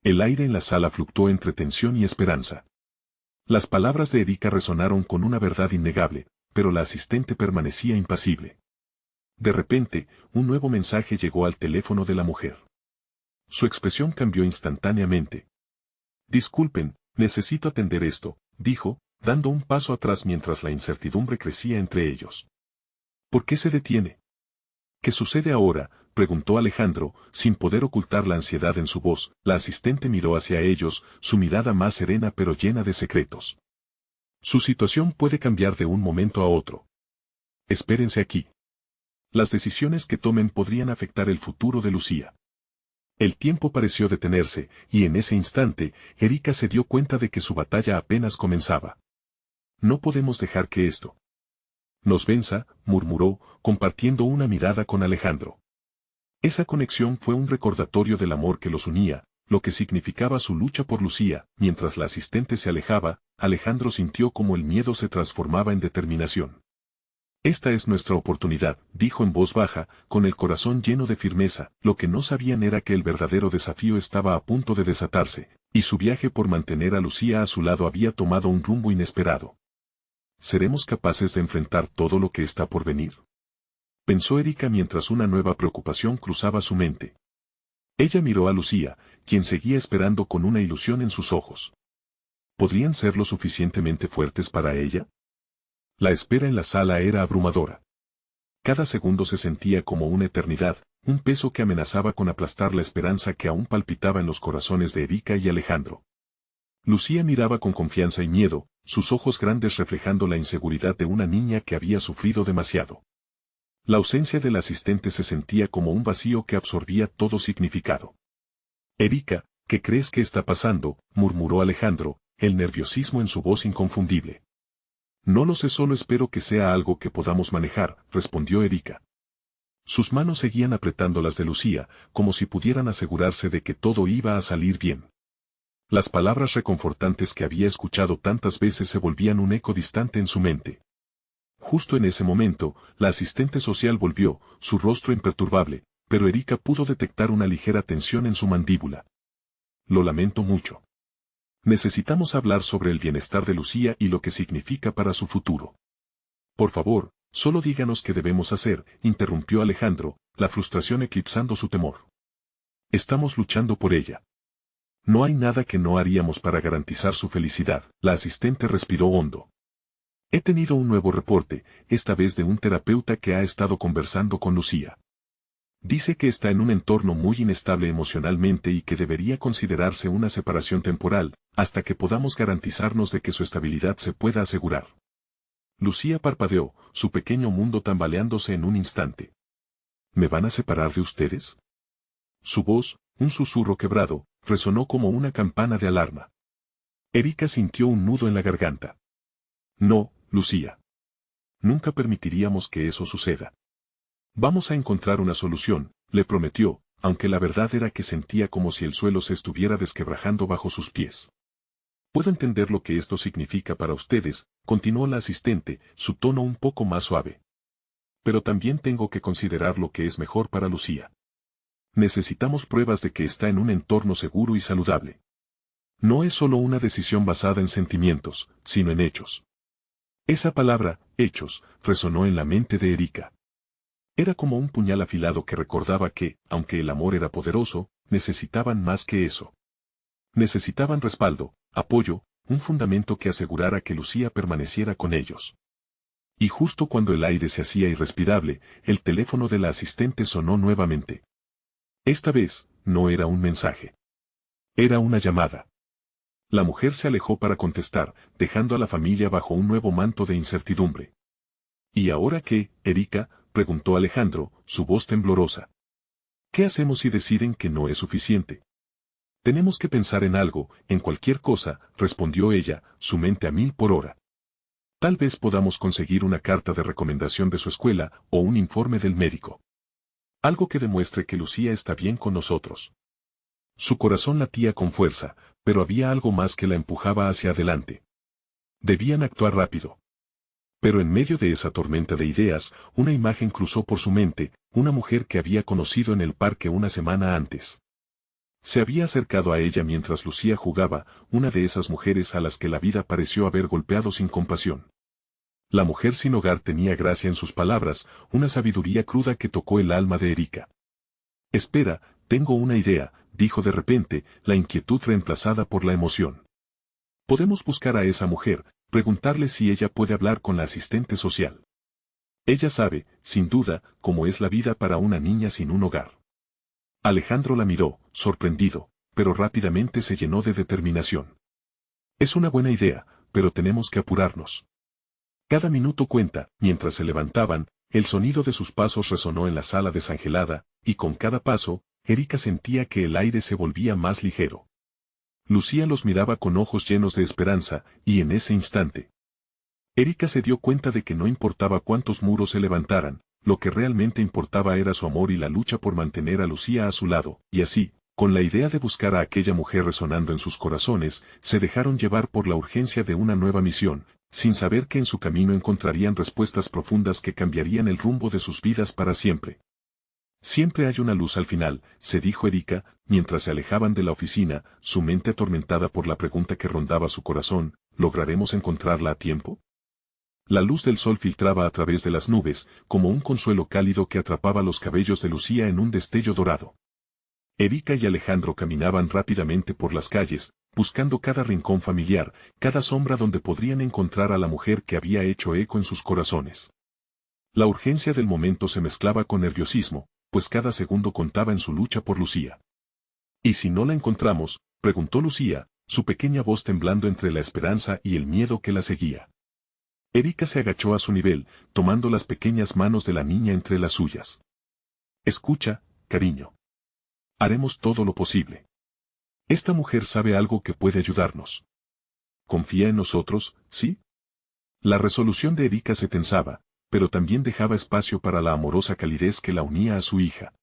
El aire en la sala fluctuó entre tensión y esperanza. Las palabras de Erika resonaron con una verdad innegable, pero la asistente permanecía impasible. De repente, un nuevo mensaje llegó al teléfono de la mujer. Su expresión cambió instantáneamente. Disculpen, necesito atender esto, dijo, dando un paso atrás mientras la incertidumbre crecía entre ellos. ¿Por qué se detiene? ¿Qué sucede ahora?, preguntó Alejandro, sin poder ocultar la ansiedad en su voz. La asistente miró hacia ellos, su mirada más serena pero llena de secretos. Su situación puede cambiar de un momento a otro. Espérense aquí. Las decisiones que tomen podrían afectar el futuro de Lucía. El tiempo pareció detenerse, y en ese instante, Erika se dio cuenta de que su batalla apenas comenzaba. No podemos dejar que esto nos venza, murmuró, compartiendo una mirada con Alejandro. Esa conexión fue un recordatorio del amor que los unía, lo que significaba su lucha por Lucía. Mientras la asistente se alejaba, Alejandro sintió como el miedo se transformaba en determinación. Esta es nuestra oportunidad, dijo en voz baja, con el corazón lleno de firmeza. Lo que no sabían era que el verdadero desafío estaba a punto de desatarse, y su viaje por mantener a Lucía a su lado había tomado un rumbo inesperado. ¿Seremos capaces de enfrentar todo lo que está por venir?, pensó Erika mientras una nueva preocupación cruzaba su mente. Ella miró a Lucía, quien seguía esperando con una ilusión en sus ojos. ¿Podrían ser lo suficientemente fuertes para ella? La espera en la sala era abrumadora. Cada segundo se sentía como una eternidad, un peso que amenazaba con aplastar la esperanza que aún palpitaba en los corazones de Erika y Alejandro. Lucía miraba con confianza y miedo, sus ojos grandes reflejando la inseguridad de una niña que había sufrido demasiado. La ausencia del asistente se sentía como un vacío que absorbía todo significado. Erika, ¿qué crees que está pasando?, murmuró Alejandro, el nerviosismo en su voz inconfundible. No lo sé, solo espero que sea algo que podamos manejar, respondió Erika. Sus manos seguían apretando las de Lucía, como si pudieran asegurarse de que todo iba a salir bien. Las palabras reconfortantes que había escuchado tantas veces se volvían un eco distante en su mente. Justo en ese momento, la asistente social volvió, su rostro imperturbable, pero Erika pudo detectar una ligera tensión en su mandíbula. Lo lamento mucho. Necesitamos hablar sobre el bienestar de Lucía y lo que significa para su futuro. Por favor, solo díganos qué debemos hacer, interrumpió Alejandro, la frustración eclipsando su temor. Estamos luchando por ella. No hay nada que no haríamos para garantizar su felicidad. La asistente respiró hondo. He tenido un nuevo reporte, esta vez de un terapeuta que ha estado conversando con Lucía. Dice que está en un entorno muy inestable emocionalmente y que debería considerarse una separación temporal, hasta que podamos garantizarnos de que su estabilidad se pueda asegurar. Lucía parpadeó, su pequeño mundo tambaleándose en un instante. ¿Me van a separar de ustedes? Su voz, un susurro quebrado, resonó como una campana de alarma. Erika sintió un nudo en la garganta. No, Lucía. Nunca permitiríamos que eso suceda. Vamos a encontrar una solución, le prometió, aunque la verdad era que sentía como si el suelo se estuviera desquebrajando bajo sus pies. Puedo entender lo que esto significa para ustedes, continuó la asistente, su tono un poco más suave. Pero también tengo que considerar lo que es mejor para Lucía. Necesitamos pruebas de que está en un entorno seguro y saludable. No es solo una decisión basada en sentimientos, sino en hechos. Esa palabra, hechos, resonó en la mente de Erika. Era como un puñal afilado que recordaba que, aunque el amor era poderoso, necesitaban más que eso. Necesitaban respaldo, apoyo, un fundamento que asegurara que Lucía permaneciera con ellos. Y justo cuando el aire se hacía irrespirable, el teléfono de la asistente sonó nuevamente. Esta vez, no era un mensaje. Era una llamada. La mujer se alejó para contestar, dejando a la familia bajo un nuevo manto de incertidumbre. ¿Y ahora qué, Erika?, preguntó Alejandro, su voz temblorosa. ¿Qué hacemos si deciden que no es suficiente? Tenemos que pensar en algo, en cualquier cosa, respondió ella, su mente a 1000 por hora. Tal vez podamos conseguir una carta de recomendación de su escuela o un informe del médico. Algo que demuestre que Lucía está bien con nosotros. Su corazón latía con fuerza, pero había algo más que la empujaba hacia adelante. Debían actuar rápido. Pero en medio de esa tormenta de ideas, una imagen cruzó por su mente, una mujer que había conocido en el parque una semana antes. Se había acercado a ella mientras Lucía jugaba, una de esas mujeres a las que la vida pareció haber golpeado sin compasión. La mujer sin hogar tenía gracia en sus palabras, una sabiduría cruda que tocó el alma de Erika. Espera, tengo una idea, dijo de repente, la inquietud reemplazada por la emoción. Podemos buscar a esa mujer, preguntarle si ella puede hablar con la asistente social. Ella sabe, sin duda, cómo es la vida para una niña sin un hogar. Alejandro la miró, sorprendido, pero rápidamente se llenó de determinación. Es una buena idea, pero tenemos que apurarnos. Cada minuto cuenta. Mientras se levantaban, el sonido de sus pasos resonó en la sala desangelada, y con cada paso, Erika sentía que el aire se volvía más ligero. Lucía los miraba con ojos llenos de esperanza, y en ese instante, Erika se dio cuenta de que no importaba cuántos muros se levantaran, lo que realmente importaba era su amor y la lucha por mantener a Lucía a su lado, y así, con la idea de buscar a aquella mujer resonando en sus corazones, se dejaron llevar por la urgencia de una nueva misión, sin saber que en su camino encontrarían respuestas profundas que cambiarían el rumbo de sus vidas para siempre. Siempre hay una luz al final, se dijo Erika, mientras se alejaban de la oficina, su mente atormentada por la pregunta que rondaba su corazón, ¿lograremos encontrarla a tiempo? La luz del sol filtraba a través de las nubes, como un consuelo cálido que atrapaba los cabellos de Lucía en un destello dorado. Erika y Alejandro caminaban rápidamente por las calles, buscando cada rincón familiar, cada sombra donde podrían encontrar a la mujer que había hecho eco en sus corazones. La urgencia del momento se mezclaba con nerviosismo, pues cada segundo contaba en su lucha por Lucía. ¿Y si no la encontramos?, preguntó Lucía, su pequeña voz temblando entre la esperanza y el miedo que la seguía. Erika se agachó a su nivel, tomando las pequeñas manos de la niña entre las suyas. Escucha, cariño. Haremos todo lo posible. Esta mujer sabe algo que puede ayudarnos. ¿Confía en nosotros, sí? La resolución de Erika se tensaba, pero también dejaba espacio para la amorosa calidez que la unía a su hija.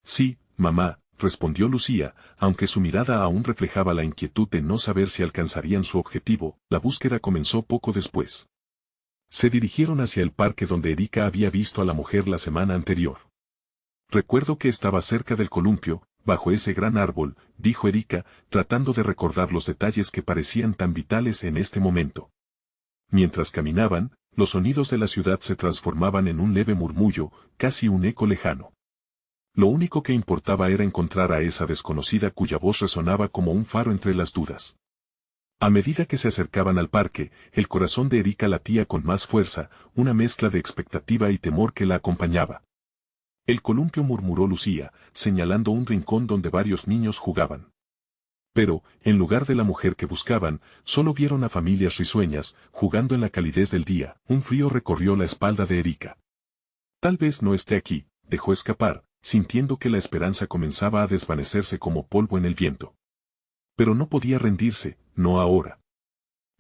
Sí, mamá, respondió Lucía, aunque su mirada aún reflejaba la inquietud de no saber si alcanzarían su objetivo. La búsqueda comenzó poco después. Se dirigieron hacia el parque donde Erika había visto a la mujer la semana anterior. Recuerdo que estaba cerca del columpio, bajo ese gran árbol, dijo Erika, tratando de recordar los detalles que parecían tan vitales en este momento. Mientras caminaban, los sonidos de la ciudad se transformaban en un leve murmullo, casi un eco lejano. Lo único que importaba era encontrar a esa desconocida cuya voz resonaba como un faro entre las dudas. A medida que se acercaban al parque, el corazón de Erika latía con más fuerza, una mezcla de expectativa y temor que la acompañaba. El columpio, murmuró Lucía, señalando un rincón donde varios niños jugaban. Pero, en lugar de la mujer que buscaban, solo vieron a familias risueñas, jugando en la calidez del día. Un frío recorrió la espalda de Erika. Tal vez no esté aquí, dejó escapar, sintiendo que la esperanza comenzaba a desvanecerse como polvo en el viento. Pero no podía rendirse, no ahora.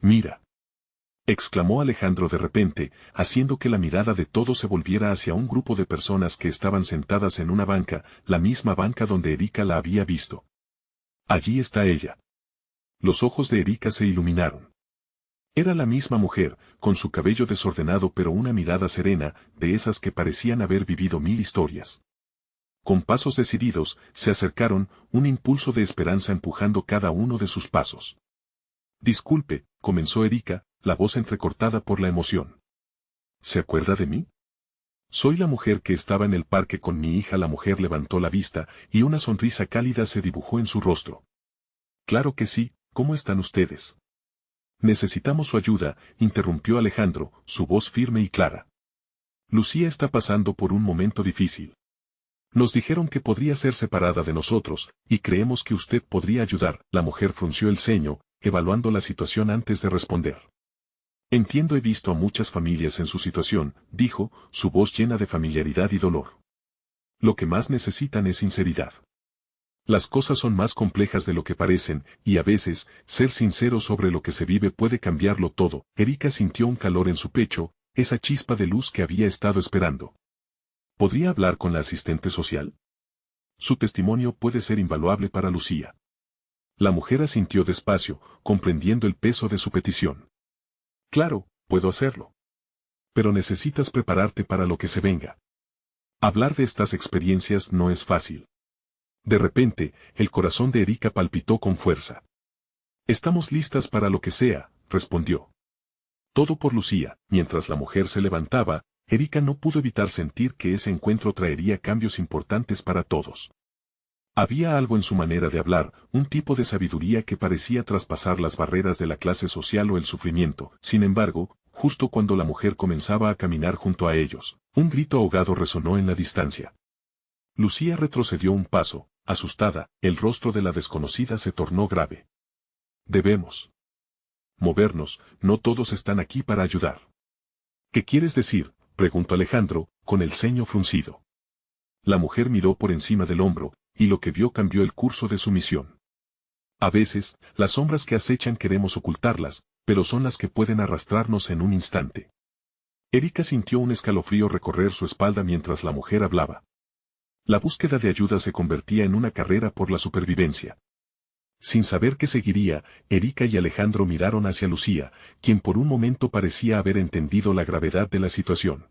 Mira, exclamó Alejandro de repente, haciendo que la mirada de todos se volviera hacia un grupo de personas que estaban sentadas en una banca, la misma banca donde Erika la había visto. Allí está ella. Los ojos de Erika se iluminaron. Era la misma mujer, con su cabello desordenado pero una mirada serena, de esas que parecían haber vivido 1000 historias. Con pasos decididos, se acercaron, un impulso de esperanza empujando cada uno de sus pasos. Disculpe, comenzó Erika, la voz entrecortada por la emoción. ¿Se acuerda de mí? Soy la mujer que estaba en el parque con mi hija. La mujer levantó la vista, y una sonrisa cálida se dibujó en su rostro. Claro que sí, ¿cómo están ustedes? Necesitamos su ayuda, interrumpió Alejandro, su voz firme y clara. Lucía está pasando por un momento difícil. Nos dijeron que podría ser separada de nosotros, y creemos que usted podría ayudar. La mujer frunció el ceño, evaluando la situación antes de responder. Entiendo, he visto a muchas familias en su situación, dijo, su voz llena de familiaridad y dolor. Lo que más necesitan es sinceridad. Las cosas son más complejas de lo que parecen, y a veces, ser sincero sobre lo que se vive puede cambiarlo todo. Erika sintió un calor en su pecho, esa chispa de luz que había estado esperando. ¿Podría hablar con la asistente social? Su testimonio puede ser invaluable para Lucía. La mujer asintió despacio, comprendiendo el peso de su petición. Claro, puedo hacerlo. Pero necesitas prepararte para lo que se venga. Hablar de estas experiencias no es fácil. De repente, el corazón de Erika palpitó con fuerza. Estamos listas para lo que sea, respondió. Todo por Lucía. Mientras la mujer se levantaba, Erika no pudo evitar sentir que ese encuentro traería cambios importantes para todos. Había algo en su manera de hablar, un tipo de sabiduría que parecía traspasar las barreras de la clase social o el sufrimiento. Sin embargo, justo cuando la mujer comenzaba a caminar junto a ellos, un grito ahogado resonó en la distancia. Lucía retrocedió un paso, asustada, el rostro de la desconocida se tornó grave. Debemos movernos, no todos están aquí para ayudar. ¿Qué quieres decir?, preguntó Alejandro, con el ceño fruncido. La mujer miró por encima del hombro, y lo que vio cambió el curso de su misión. A veces, las sombras que acechan queremos ocultarlas, pero son las que pueden arrastrarnos en un instante. Erika sintió un escalofrío recorrer su espalda mientras la mujer hablaba. La búsqueda de ayuda se convertía en una carrera por la supervivencia. Sin saber qué seguiría, Erika y Alejandro miraron hacia Lucía, quien por un momento parecía haber entendido la gravedad de la situación.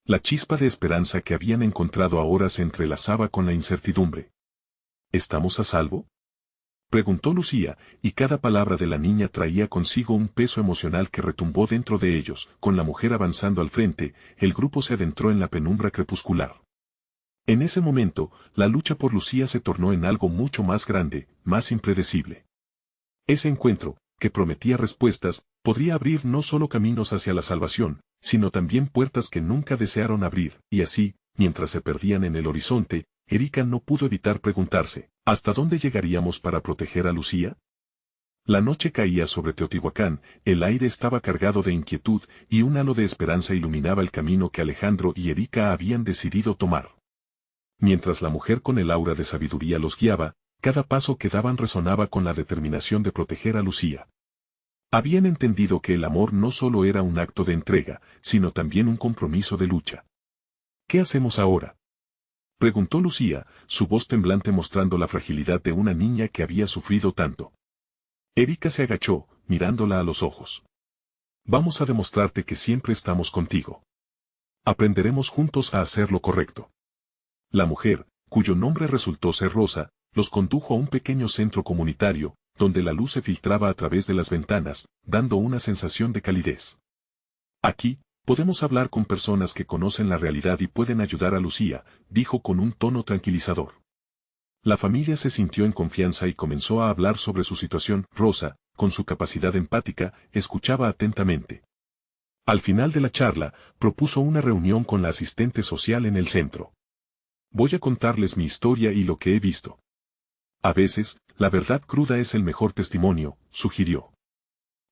La chispa de esperanza que habían encontrado ahora se entrelazaba con la incertidumbre. ¿Estamos a salvo?, preguntó Lucía, y cada palabra de la niña traía consigo un peso emocional que retumbó dentro de ellos. Con la mujer avanzando al frente, el grupo se adentró en la penumbra crepuscular. En ese momento, la lucha por Lucía se tornó en algo mucho más grande, más impredecible. Ese encuentro, que prometía respuestas, podría abrir no solo caminos hacia la salvación, sino también puertas que nunca desearon abrir, y así, mientras se perdían en el horizonte, Erika no pudo evitar preguntarse, ¿hasta dónde llegaríamos para proteger a Lucía? La noche caía sobre Teotihuacán, el aire estaba cargado de inquietud, y un halo de esperanza iluminaba el camino que Alejandro y Erika habían decidido tomar. Mientras la mujer con el aura de sabiduría los guiaba, cada paso que daban resonaba con la determinación de proteger a Lucía. Habían entendido que el amor no solo era un acto de entrega, sino también un compromiso de lucha. ¿Qué hacemos ahora?, preguntó Lucía, su voz temblante mostrando la fragilidad de una niña que había sufrido tanto. Erika se agachó, mirándola a los ojos. Vamos a demostrarte que siempre estamos contigo. Aprenderemos juntos a hacer lo correcto. La mujer, cuyo nombre resultó ser Rosa, los condujo a un pequeño centro comunitario, donde la luz se filtraba a través de las ventanas, dando una sensación de calidez. Aquí, podemos hablar con personas que conocen la realidad y pueden ayudar a Lucía, dijo con un tono tranquilizador. La familia se sintió en confianza y comenzó a hablar sobre su situación. Rosa, con su capacidad empática, escuchaba atentamente. Al final de la charla, propuso una reunión con la asistente social en el centro. Voy a contarles mi historia y lo que he visto. A veces, la verdad cruda es el mejor testimonio, sugirió.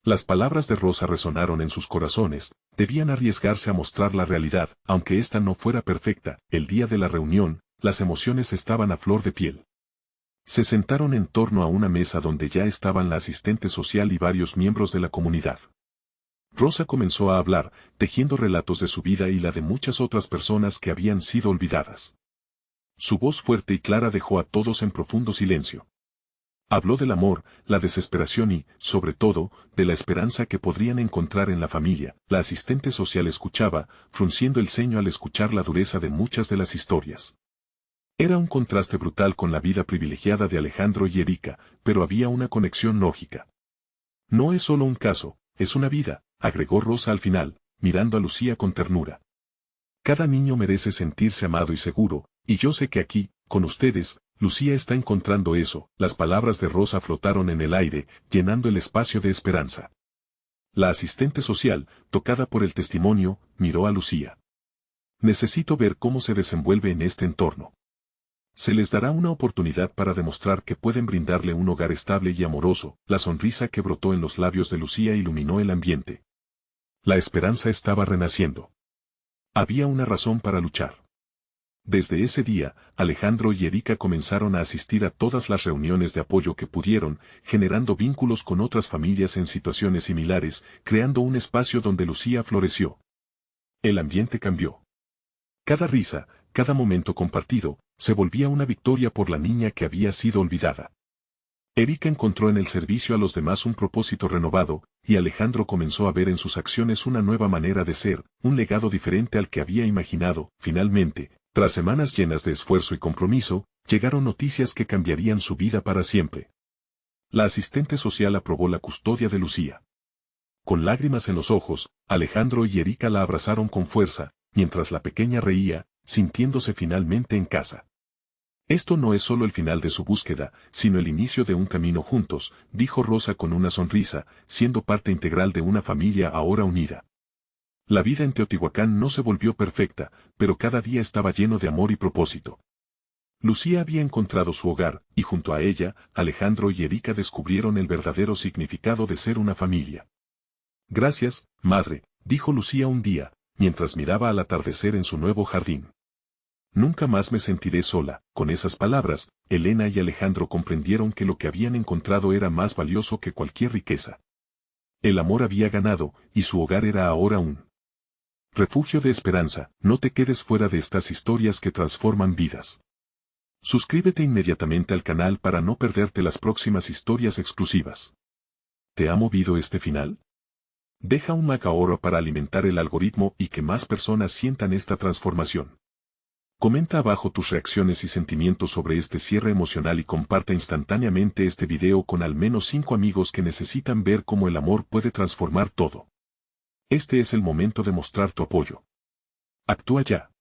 Las palabras de Rosa resonaron en sus corazones, debían arriesgarse a mostrar la realidad, aunque ésta no fuera perfecta. El día de la reunión, las emociones estaban a flor de piel. Se sentaron en torno a una mesa donde ya estaban la asistente social y varios miembros de la comunidad. Rosa comenzó a hablar, tejiendo relatos de su vida y la de muchas otras personas que habían sido olvidadas. Su voz fuerte y clara dejó a todos en profundo silencio. Habló del amor, la desesperación y, sobre todo, de la esperanza que podrían encontrar en la familia. La asistente social escuchaba, frunciendo el ceño al escuchar la dureza de muchas de las historias. Era un contraste brutal con la vida privilegiada de Alejandro y Erika, pero había una conexión lógica. No es solo un caso, es una vida, agregó Rosa al final, mirando a Lucía con ternura. Cada niño merece sentirse amado y seguro, y yo sé que aquí, con ustedes, Lucía está encontrando eso. Las palabras de Rosa flotaron en el aire, llenando el espacio de esperanza. La asistente social, tocada por el testimonio, miró a Lucía. Necesito ver cómo se desenvuelve en este entorno. Se les dará una oportunidad para demostrar que pueden brindarle un hogar estable y amoroso. La sonrisa que brotó en los labios de Lucía iluminó el ambiente. La esperanza estaba renaciendo. Había una razón para luchar. Desde ese día, Alejandro y Erika comenzaron a asistir a todas las reuniones de apoyo que pudieron, generando vínculos con otras familias en situaciones similares, creando un espacio donde Lucía floreció. El ambiente cambió. Cada risa, cada momento compartido, se volvía una victoria por la niña que había sido olvidada. Erika encontró en el servicio a los demás un propósito renovado, y Alejandro comenzó a ver en sus acciones una nueva manera de ser, un legado diferente al que había imaginado. Finalmente, tras semanas llenas de esfuerzo y compromiso, llegaron noticias que cambiarían su vida para siempre. La asistente social aprobó la custodia de Lucía. Con lágrimas en los ojos, Alejandro y Erika la abrazaron con fuerza, mientras la pequeña reía, sintiéndose finalmente en casa. Esto no es solo el final de su búsqueda, sino el inicio de un camino juntos, dijo Rosa con una sonrisa, siendo parte integral de una familia ahora unida. La vida en Teotihuacán no se volvió perfecta, pero cada día estaba lleno de amor y propósito. Lucía había encontrado su hogar, y junto a ella, Alejandro y Erika descubrieron el verdadero significado de ser una familia. Gracias, madre, dijo Lucía un día, mientras miraba al atardecer en su nuevo jardín. Nunca más me sentiré sola. Con esas palabras, Elena y Alejandro comprendieron que lo que habían encontrado era más valioso que cualquier riqueza. El amor había ganado, y su hogar era ahora un refugio de esperanza. No te quedes fuera de estas historias que transforman vidas. Suscríbete inmediatamente al canal para no perderte las próximas historias exclusivas. ¿Te ha movido este final? Deja un like ahora para alimentar el algoritmo y que más personas sientan esta transformación. Comenta abajo tus reacciones y sentimientos sobre este cierre emocional y comparte instantáneamente este video con al menos 5 amigos que necesitan ver cómo el amor puede transformar todo. Este es el momento de mostrar tu apoyo. Actúa ya.